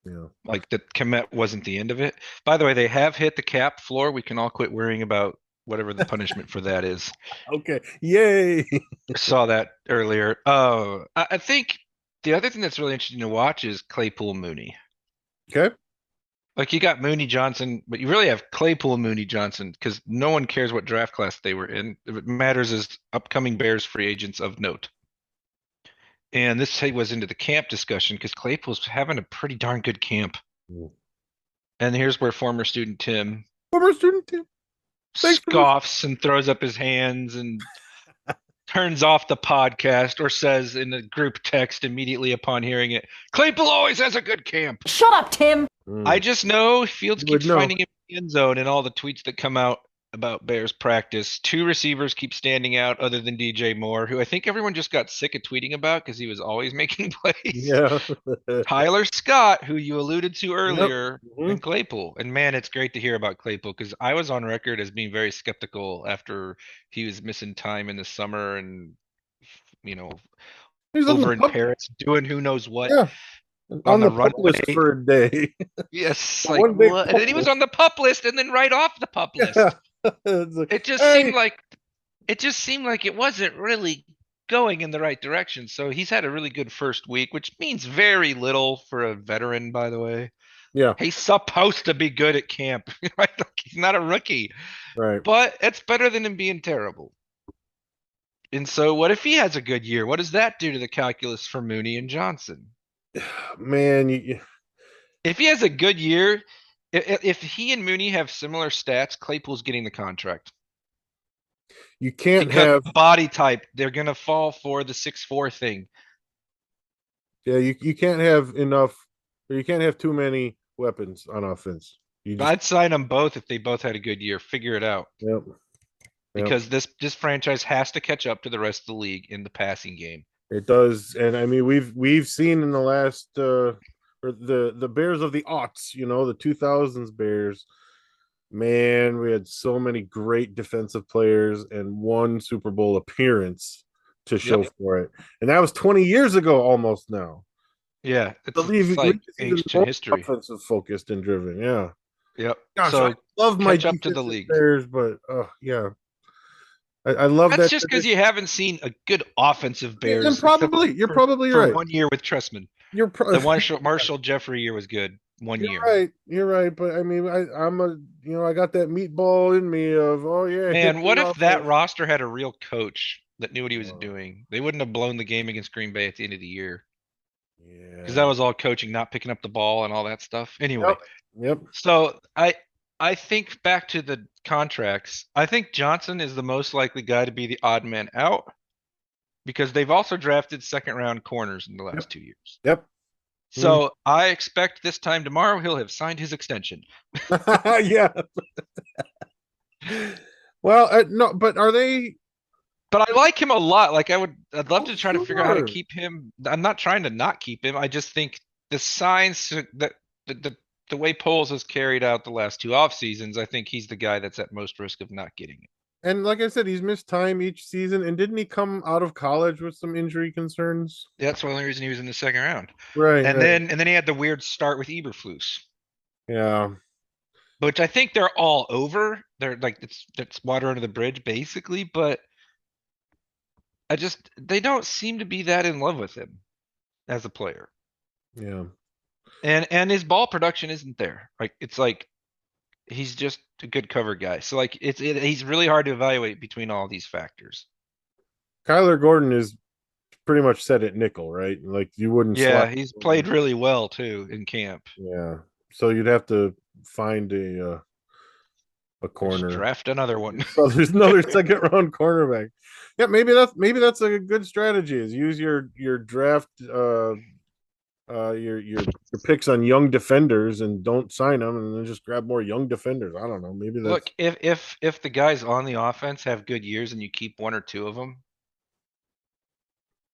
Yeah. Like the Komet wasn't the end of it. By the way, they have hit the cap floor. We can all quit worrying about whatever the punishment for that is. Okay. Yay. I saw that earlier. I think the other thing that's really interesting to watch is Claypool Mooney. Okay. Like you got Mooney Johnson, but you really have Claypool Mooney Johnson because no one cares what draft class they were in. What matters is upcoming Bears free agents of note. And this was into the camp discussion because Claypool's having a pretty darn good camp. And here's where former student Tim Former student Tim. scoffs and throws up his hands and turns off the podcast or says in the group text immediately upon hearing it, Claypool always has a good camp. Shut up, Tim. I just know Fields You would keeps know. finding him in the end zone and all the tweets that come out about Bears practice. Two receivers keep standing out other than DJ Moore, who I think everyone just got sick of tweeting about because he was always making plays. Yeah. Tyler Scott, who you alluded to earlier, Mhm. and Claypool. And man, it's great to hear about Claypool because I was on record as being very skeptical after he was missing time in the summer and He's on the over in pup. Paris doing who knows what Yeah. on the pup list runway. for a day. Yes, like One big what? And pup then he was list. on the pup list and then right off the pup list. Yeah. It's like, It just hey. seemed like it wasn't really going in the right direction. So he's had a really good first week, which means very little for a veteran, by the way. Yeah. He's supposed to be good at camp, right? Like, he's not a rookie, Right. but it's better than him being terrible. And so what if he has a good year? What does that do to the calculus for Mooney and Johnson? Man, If he has a good year, if he and Mooney have similar stats, Claypool's getting the contract. you can't Because have body type, they're gonna fall for the 6'4" thing. yeah, you can't have enough or you can't have too many weapons on offense. You just I'd sign them both if they both had a good year. Figure it out. yep. Because this franchise has to catch up to the rest of the league in the passing game. It does. And I mean we've seen in the last or the Bears of the aughts, the 2000s Bears, Man, we had so many great defensive players and one Super Bowl appearance to show Yep. for it. And that was 20 years ago almost now. Yeah, I it's believe it's like it's even ancient more history. offensive focused and driven. Yeah. Yep. Gosh, I So love my catch up to the defensive league. players, but yeah. I love That's that just because tradition. you haven't seen a good offensive Yeah, and Bears except you're for, probably for right. 1 year with Tressman. You're The Marshall Jeffrey year was good. 1 year. right. You're right. But I mean, I'm a I got that meatball in me of hit Man, the what if that offense. roster had a real coach that knew what he was Uh, doing? They wouldn't have blown the game against Green Bay at the end of the year because that yeah. was all coaching, not picking up the ball and all that stuff. Anyway, Yep. Yep. so I think back to the contracts. I think Johnson is the most likely guy to be the odd man out because they've also drafted second round corners in the Yep. last 2 years. Yep. So I expect this time tomorrow he'll have signed his extension. Yeah. Well, no, but are they? But I like him a lot. Like I'd love Oh, to try to figure out how to sure. keep him. I'm not trying to not keep him. I just think the signs that the way Poles has carried out the last two off seasons, I think he's the guy that's at most risk of not getting it. And like I said, he's missed time each season. And didn't he come out of college with some injury concerns? That's the only reason he was in the second round. Right. And Right. then he had the weird start with Eberflus, Yeah. which I think they're all over. They're like it's water under the bridge basically, but they don't seem to be that in love with him as a player. Yeah. And his ball production isn't there. Like he's just a good cover guy. So like he's really hard to evaluate between all these factors. Kyler Gordon is pretty much set at nickel, right? Like you wouldn't Yeah, slot. he's played really well too in camp. Yeah. So you'd have to find a Just corner. draft another one. So there's another second round cornerback. Yeah, maybe that's a good strategy is use your draft your picks on young defenders and don't sign them and then just grab more young defenders. I don't know. Maybe that's Look, if the guys on the offense have good years and you keep one or two of them,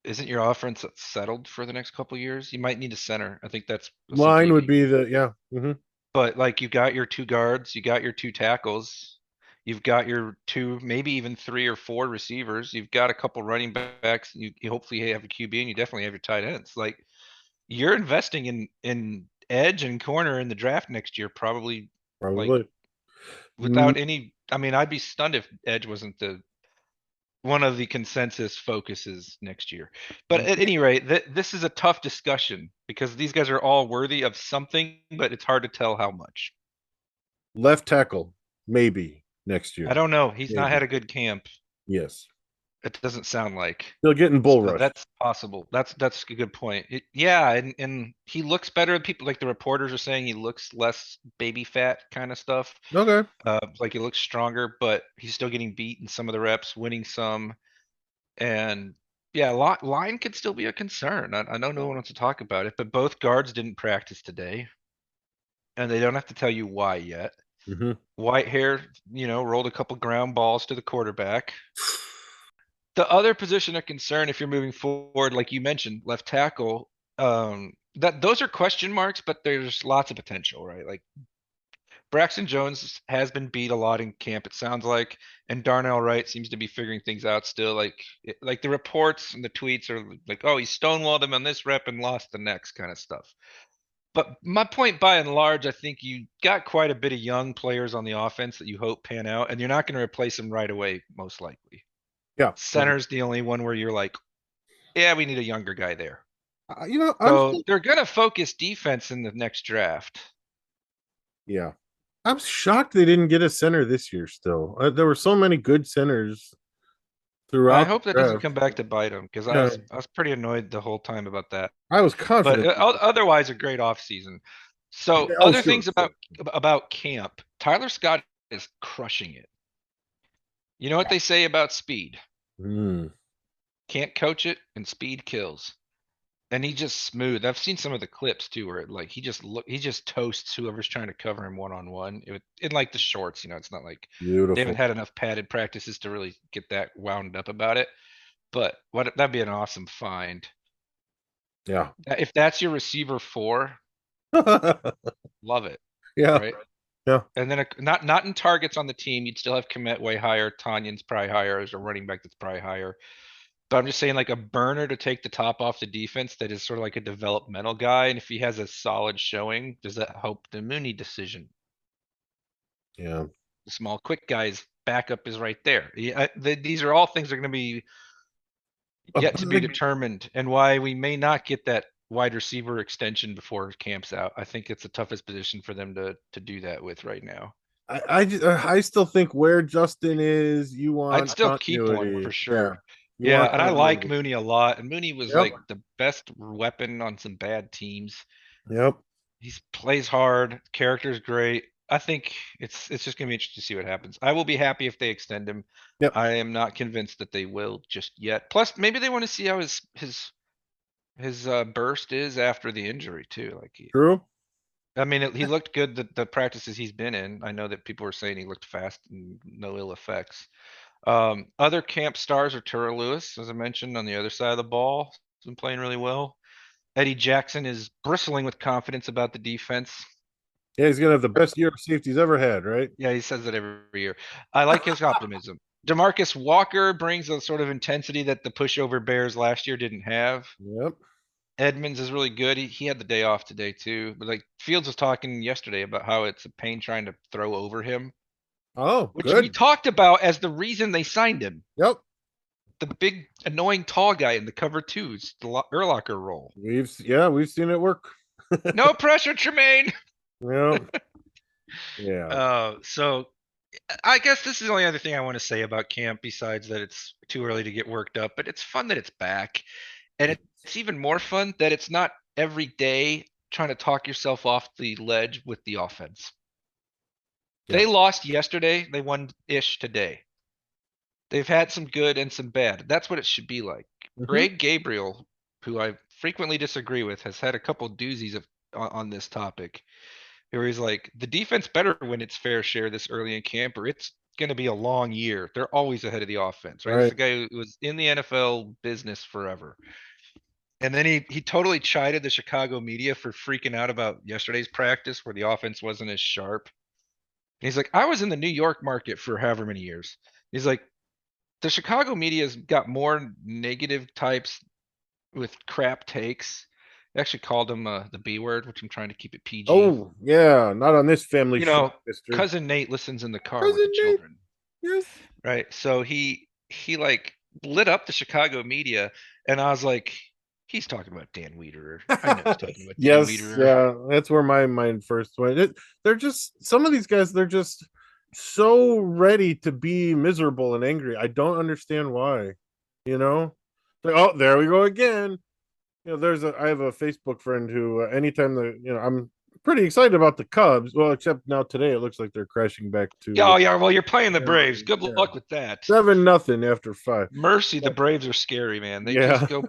isn't your offense settled for the next couple years? You might need a center. I think that's line essentially what would you be need. the yeah. Mm-hmm. But like you got your two guards, you got your two tackles, you've got your two, maybe even three or four receivers, you've got a couple running backs, you hopefully have a QB and you definitely have your tight ends. Like you're investing in edge and corner in the draft next year, probably like Probably. without any. I mean, I'd be stunned if edge wasn't the one of the consensus focuses next year. But at any rate, this is a tough discussion because these guys are all worthy of something, but it's hard to tell how much. Left tackle, maybe next year. I don't know. He's not Maybe. had a good camp. Yes. It doesn't sound like. Still getting bull So rush. that's possible. That's a good point. Yeah, and he looks better. People like the reporters are saying he looks less baby fat kind of stuff. Okay. Like he looks stronger, but he's still getting beat in some of the reps, winning some. And yeah, line could still be a concern. I know no one wants to talk about it, but both guards didn't practice today, and they don't have to tell you why yet. Mm-hmm. Whitehair, rolled a couple ground balls to the quarterback. The other position of concern, if you're moving forward, like you mentioned, left tackle, that those are question marks, but there's lots of potential, right? Like Braxton Jones has been beat a lot in camp, it sounds like, and Darnell Wright seems to be figuring things out still. Like the reports and the tweets are like, oh, he stonewalled him on this rep and lost the next kind of stuff. But my point by and large, I think you got quite a bit of young players on the offense that you hope pan out, and you're not going to replace them right away, most likely. Yeah. Center's the only one where you're like, yeah, we need a younger guy there. I'm They're going to focus defense in the next draft. yeah. I'm shocked they didn't get a center this year still. There were so many good centers throughout. I hope that doesn't come back to bite them because Yeah. I was pretty annoyed the whole time about that. I was But confident. otherwise, a great off season. So Yeah, other sure. things about camp, Tyler Scott is crushing it. You know what they say about speed? Mm. Can't coach it, and speed kills. And he just smooth. I've seen some of the clips too, where like he just toasts whoever's trying to cover him one on one. In like the shorts, it's not like they Beautiful. haven't had enough padded practices to really get that wound up about it. But that'd be an awesome find. Yeah. If that's your receiver 4, love it. Yeah. Right. Yeah. And then not in targets on the team. You'd still have Komet way higher. Tanyan's probably higher as a running back that's probably higher. But I'm just saying, like a burner to take the top off the defense that is sort of like a developmental guy. And if he has a solid showing, does that help the Mooney decision? Yeah. The small, quick guy's backup is right there. Yeah, these are all things that are going to be yet to be determined, and why we may not get that wide receiver extension before camp's out. I think it's the toughest position for them to do that with right now. I still think where Justin is, you want I'd still keep one continuity. for sure. You Yeah, want and I like continuity. Mooney a lot. And Mooney was Yep. like the best weapon on some bad teams. Yep. He plays hard. Character's great. I think it's just gonna be interesting to see what happens. I will be happy if they extend him. Yep. I am not convinced that they will just yet. Plus, maybe they want to see how his burst is after the injury too. Like, True. I mean, he looked good the practices he's been in. I know that people were saying he looked fast and no ill effects. Other camp stars are Turo Lewis, as I mentioned, on the other side of the ball. He's been playing really well. Eddie Jackson is bristling with confidence about the defense. Yeah, he's gonna have the best year of safety he's ever had, right? Yeah, he says that every year. I like his optimism. DeMarcus Walker brings a sort of intensity that the pushover Bears last year didn't have. Yep. Edmonds is really good. He had the day off today too. But like Fields was talking yesterday about how it's a pain trying to throw over him, Oh, which good. we talked about as the reason they signed him. Yep. The big annoying tall guy in the cover twos, the Urlacher role. We've seen it work. No pressure, Tremaine. Yep. Yeah. So I guess this is the only other thing I want to say about camp besides that it's too early to get worked up, but it's fun that it's back. And it's even more fun that it's not every day trying to talk yourself off the ledge with the offense. Yeah. They lost yesterday, they won ish today. They've had some good and some bad. That's what it should be like. Mhm. Greg Gabriel, who I frequently disagree with, has had a couple doozies on this topic. Where he's like, the defense better win its fair share this early in camp, or it's going to be a long year. They're always ahead of the offense, right? This is a guy who was in the NFL business forever. And then he totally chided the Chicago media for freaking out about yesterday's practice where the offense wasn't as sharp. And he's like, I was in the New York market for however many years. He's like, the Chicago media's got more negative types with crap takes. They actually called him the B word, which I'm trying to keep it PG. Oh, yeah, not on this family You show, know, mister. cousin Nate listens in the car Cousin with the Nate. children. Yes. Right. So he like lit up the Chicago media, and I was like, he's talking about Dan Wiederer. I know he's talking about Dan Yes, Wiederer. yeah, that's where my mind first went. They're just some of these guys. They're just so ready to be miserable and angry. I don't understand why. You know, like, oh, there we go again. You know, I have a Facebook friend who anytime I'm pretty excited about the Cubs. Well, except now today it looks like they're crashing back to. Oh yeah, well you're playing the Yeah, Braves. Good yeah. luck with that. 7-0 after 5. Mercy, the Braves are scary, man. They Yeah. just go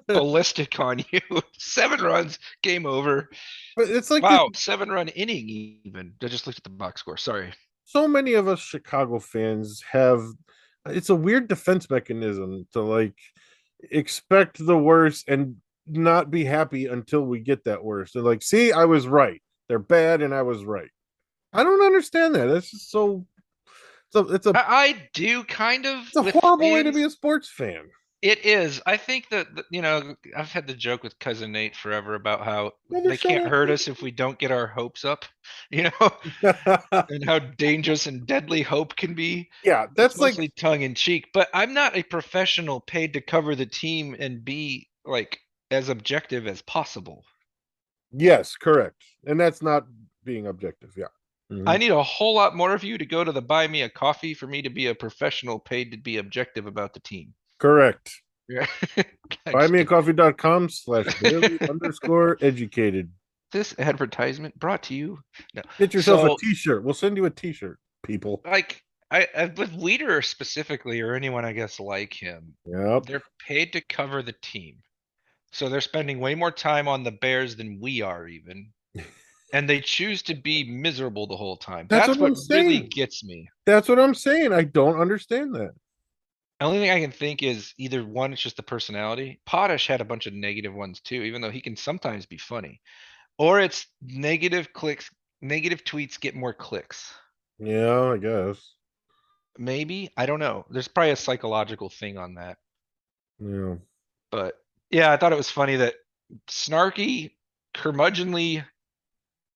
ballistic on you. 7 runs, game over. But it's like Wow, 7-run inning even. I just looked at the box score. Sorry. so many of us Chicago fans have. It's a weird defense mechanism to like expect the worst and not be happy until we get that worst. They're like, see, I was right. They're bad and I was right. I don't understand that. It's just so I do kind of. It's a horrible way to be a sports fan. It is. I think that, I've had the joke with cousin Nate forever about how they can't hurt us if we don't get our hopes up, and how dangerous and deadly hope can be. Yeah, that's mostly tongue in cheek, but I'm not a professional paid to cover the team and be like as objective as possible. Yes, correct. And that's not being objective. Yeah. Mm-hmm. I need a whole lot more of you to go to the buy me a coffee for me to be a professional paid to be objective about the team. Correct. Yeah. buymeacoffee.com/daily_educated. This advertisement brought to you. No. Get yourself a t-shirt. We'll send you a t-shirt, people. Like I with Wiederer specifically, or anyone I guess like him. Yep. They're paid to cover the team. So they're spending way more time on the Bears than we are even. And they choose to be miserable the whole time. That's what really gets me. That's what I'm saying. I don't understand that. The only thing I can think is either one, it's just the personality. Potash had a bunch of negative ones too, even though he can sometimes be funny. Or it's negative clicks negative tweets get more clicks. Yeah, I guess. Maybe. I don't know. There's probably a psychological thing on that. Yeah. But yeah, I thought it was funny that snarky, curmudgeonly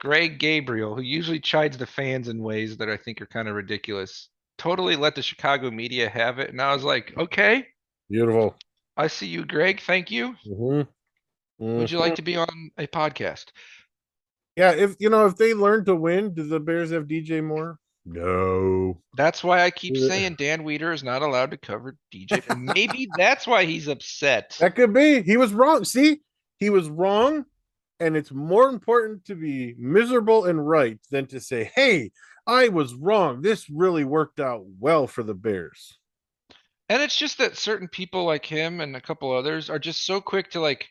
Greg Gabriel, who usually chides the fans in ways that I think are kind of ridiculous, totally let the Chicago media have it. And I was like, okay, Beautiful. I see you, Greg. Thank you. Would you like to be on a podcast? Yeah, if they learn to win, do the Bears have DJ Moore? No. That's why I keep saying Dan Weeder is not allowed to cover DJ. And maybe that's why he's upset. That could be. He was wrong. See, he was wrong. And it's more important to be miserable and right than to say, hey, I was wrong. This really worked out well for the Bears. And it's just that certain people like him and a couple others are just so quick to like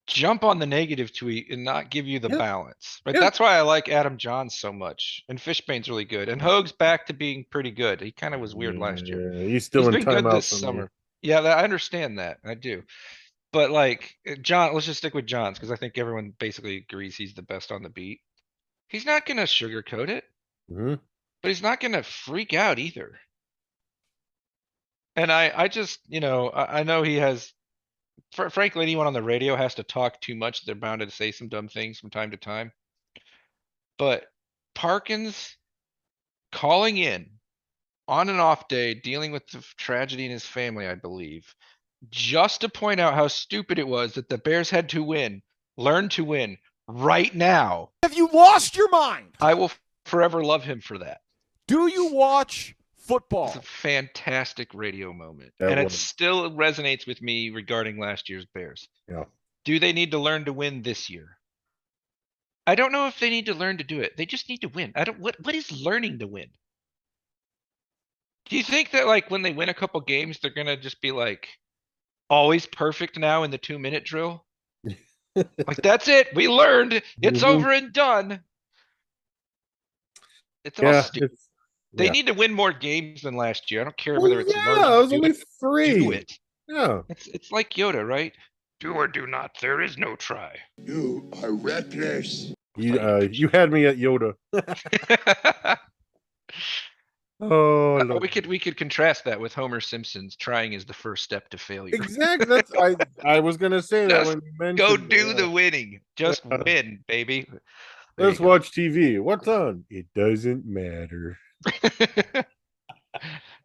jump on the negative tweet and not give you the balance. Right. Yeah. That's why I like Adam Johns so much. And Fishbane's really good. And Hoag's back to being pretty good. He kind of was weird last year. He's still in been good timeout this for me. summer. Yeah, I understand that. I do. But like John, let's just stick with Johns because I think everyone basically agrees he's the best on the beat. He's not gonna sugarcoat it, Mhm. but he's not gonna freak out either. And I just, I know he has, frankly, anyone on the radio has to talk too much. They're bound to say some dumb things from time to time. But Parkins calling in on an off day, dealing with the tragedy in his family, I believe, just to point out how stupid it was that the Bears had to win, learn to win right now. Have you lost your mind? I will forever love him for that. Do you watch football? It's a fantastic radio moment. That And it was. still resonates with me regarding last year's Bears. Yeah. Do they need to learn to win this year? I don't know if they need to learn to do it. They just need to win. What is learning to win? Do you think that like when they win a couple games, they're gonna just be like always perfect now in the 2-minute drill? Like that's it. We learned. It's Mhm. over and done. It's all Yeah. stupid. It's, They yeah. need to win more games than last year. I don't care Well, whether it's yeah, learning it to was do only it. 3. Do it. Yeah. It's like Yoda, right? Do or do not. There is no try. You are reckless. You had me at Yoda. Oh, Lord. we could contrast that with Homer Simpson's trying is the first step to failure. Exactly. That's I was gonna say that Just when you mentioned. Go do it. the winning. Just Yeah. win, baby. There Let's you go. watch TV. What's on? It doesn't matter.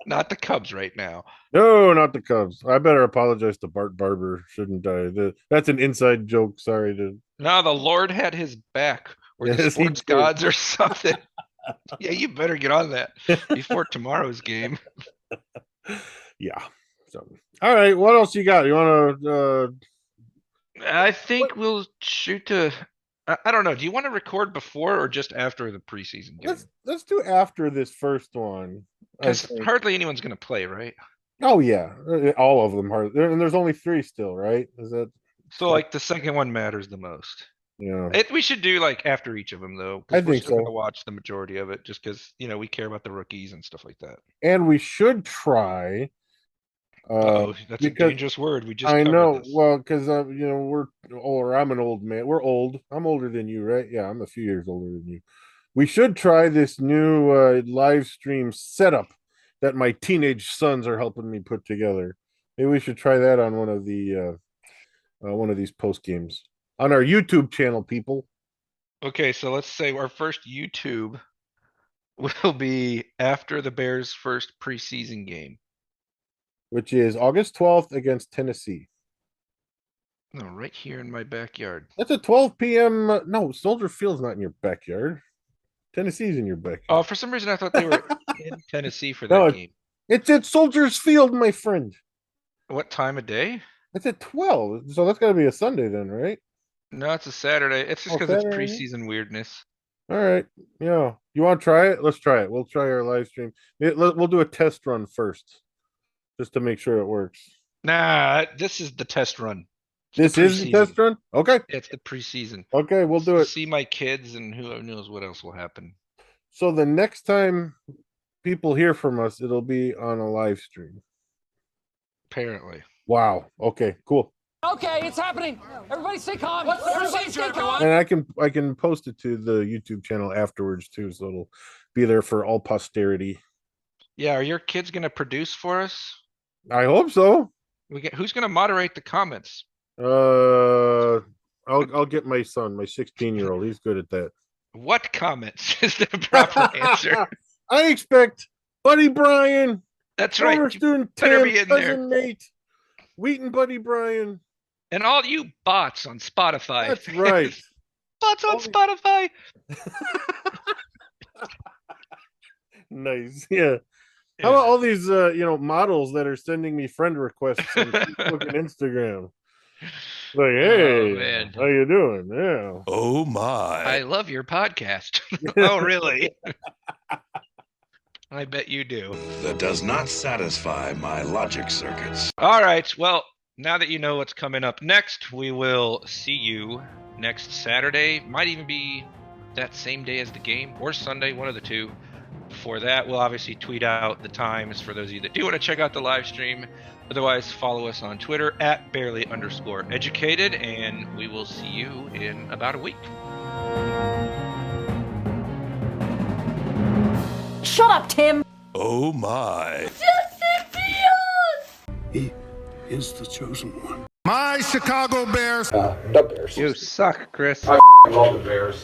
Not the Cubs right now. No, not the Cubs. I better apologize to Bart Barber, shouldn't I? That's an inside joke. Sorry to. No, the Lord had his back, or the Yes, he sports did. gods or something. Yeah, you better get on that before tomorrow's game. Yeah. So, all right. What else you got? You want to? I think we'll shoot to. I don't know. Do you want to record before or just after the preseason game? Let's do after this first one. I Because think. hardly anyone's going to play, right? Oh yeah, all of them are. And there's only 3 still, right? Is that? So like the second one matters the most. Yeah. We should do like after each of them though. 'Cause I we're think still gonna so. watch the majority of it just because we care about the rookies and stuff like that. And we should try. Oh, that's a because dangerous word. We just I covered know. this. Well, because we're or I'm an old man. We're old. I'm older than you, right? Yeah, I'm a few years older than you. We should try this new live stream setup that my teenage sons are helping me put together. Maybe we should try that on one of these post games on our YouTube channel, people. Okay, so let's say our first YouTube will be after the Bears' first preseason game. Which is August 12th against Tennessee. No, right here in my backyard. That's a 12 p.m. No, Soldier Field's not in your backyard. Tennessee's in your backyard. Oh, for some reason I thought they were in Tennessee for that No, game. It's at Soldiers Field, my friend. What time of day? It's at 12. So that's got to be a Sunday then, right? No, it's a Saturday. It's just Oh, because it's Saturday? preseason weirdness. All right. Yeah. You want to try it? Let's try it. We'll try our live stream. We'll do a test run first just to make sure it works. Nah, this is the test run. This is the test run? Okay. It's the preseason. Okay, we'll do it. See my kids and who knows what else will happen. So the next time people hear from us, it'll be on a live stream. Apparently. Wow. Okay, cool. Okay, it's happening. Everybody stay calm. What's the procedure, everyone? And I can post it to the YouTube channel afterwards too, so it'll be there for all posterity. Yeah, are your kids gonna produce for us? I hope so. Who's gonna moderate the comments? I'll get my son, my 16-year-old. He's good at that. What comments is the proper answer? I expect Buddy Bryan, That's former right. student better Tim, be in there. cousin Nate, Wheaton Buddy Bryan. And all you bots on Spotify. That's right. Bots on Spotify. Nice. Yeah. How about all these models that are sending me friend requests on Facebook and Instagram? Like, hey, man. how you doing? Yeah. Oh my. I love your podcast. Oh, really? I bet you do. That does not satisfy my logic circuits. All right. Well, now that you know what's coming up next, we will see you next Saturday. Might even be that same day as the game, or Sunday, one of the two. Before that, we'll obviously tweet out the times for those of you that do want to check out the live stream. Otherwise, follow us on Twitter at barely_educated, and we will see you in about a week. Shut up, Tim! Oh my. He is the chosen one. My Chicago Bears. You suck, Chris. Love the Bears.